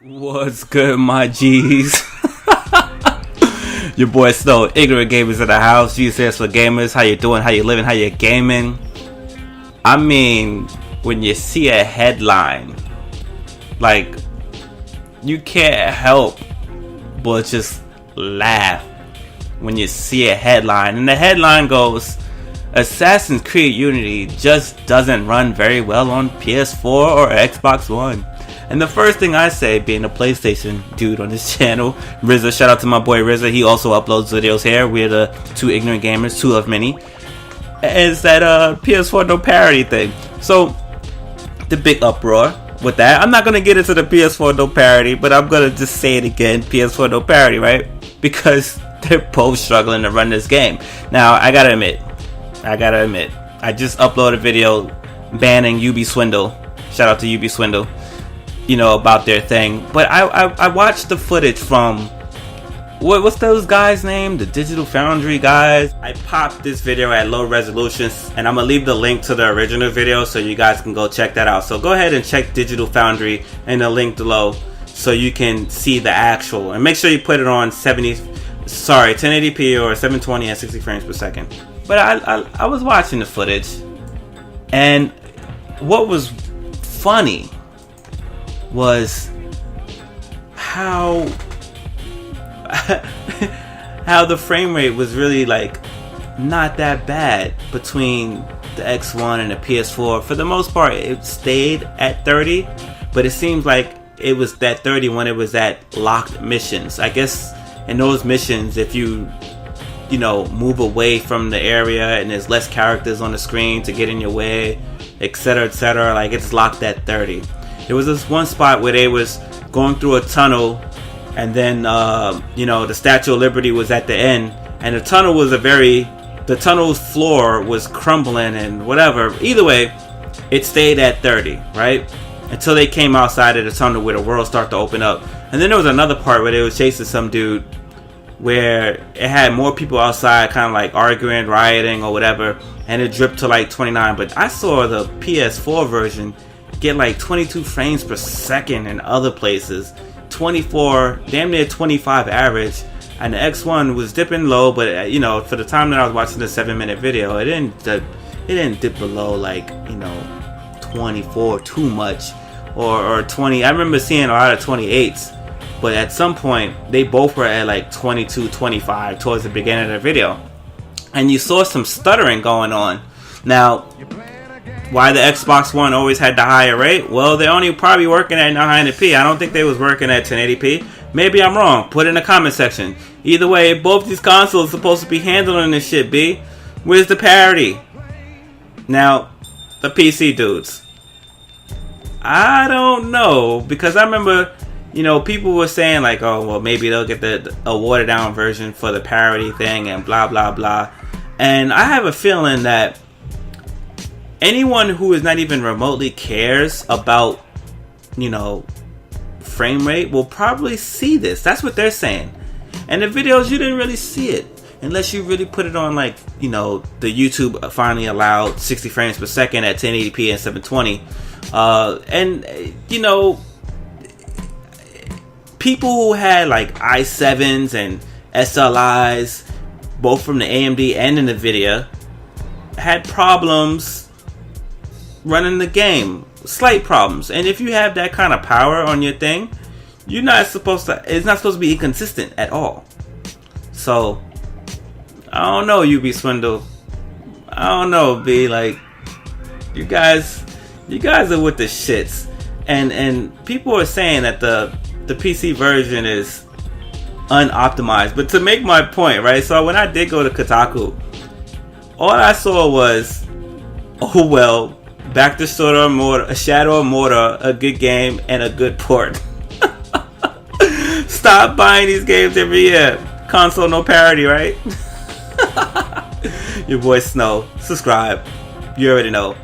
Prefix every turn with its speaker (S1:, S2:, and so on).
S1: What's good, my G's? Your boy Snow, ignorant gamers in the house. G stands for gamers. How you doing? How you living? How you gaming? I mean, when you see a headline, like, you can't help but just laugh when you see a headline. And the headline goes, Assassin's Creed Unity just doesn't run very well on PS4 or Xbox One. And the first thing I say, being a PlayStation dude on this channel, RZA, shout out to my boy RZA, he also uploads videos here. We're the two ignorant gamers, two of many, is that PS4 no parity thing. So, the big uproar with that. I'm not going to get into the PS4 no parity, but I'm going to just say it again, PS4 no parity, right? Because they're both struggling to run this game. Now, I gotta admit, I just uploaded a video banning Swindle. Shout out to Swindle. You know, about their thing. But I watched the footage from what's those guys' name? The DigitalFoundry guys. I popped this video at low resolutions, and I'm gonna leave the link to the original video so you guys can go check that out. So go ahead and check DigitalFoundry in the link below so you can see the actual, and make sure you put it on 1080p or 720 at 60 frames per second. But I was watching the footage, and what was funny was how the frame rate was really like not that bad between the X1 and the PS4. For the most part, it stayed at 30, but it seems like it was that 30 when it was at locked missions. I guess in those missions, if you move away from the area and there's less characters on the screen to get in your way, etc., like it's locked at 30. There was this one spot where they was going through a tunnel, and then the Statue of Liberty was at the end, and the tunnel's floor was crumbling and whatever. Either way, it stayed at 30, right? Until they came outside of the tunnel where the world started to open up. And then there was another part where they was chasing some dude where it had more people outside kind of like arguing, rioting or whatever, and it dripped to like 29. But I saw the PS4 version get like 22 frames per second in other places, 24, damn near 25 average, and the X1 was dipping low, but for the time that I was watching the 7-minute video, it didn't dip below like 24 too much, or 20. I remember seeing a lot of 28s, but at some point they both were at like 22, 25 towards the beginning of the video, and you saw some stuttering going on. Now, why the Xbox One always had the higher rate? Well, they're only probably working at 900p. I don't think they was working at 1080p. Maybe I'm wrong. Put it in the comment section. Either way, both these consoles are supposed to be handling this shit, B. Where's the parity? Now, the PC dudes, I don't know, because I remember, people were saying like, oh, well, maybe they'll get a watered down version for the parity thing and blah, blah, blah. And I have a feeling that anyone who is not even remotely cares about, frame rate will probably see this. That's what they're saying. And the videos, you didn't really see it. Unless you really put it on like, the YouTube finally allowed 60 frames per second at 1080p and 720. People who had like i7s and SLIs, both from the AMD and the NVIDIA, had problems running the game, slight problems. And if you have that kind of power on your thing, it's not supposed to be inconsistent at all. So I don't know, Swindle. I don't know, B. Like, you guys are with the shits. And people are saying that the PC version is unoptimized. But to make my point, right? So when I did go to Kotaku, all I saw was, oh well, back to Shadow of Mordor, a good game and a good port. Stop buying these games every year. Console no parity, right? Your boy Snow. Subscribe. You already know.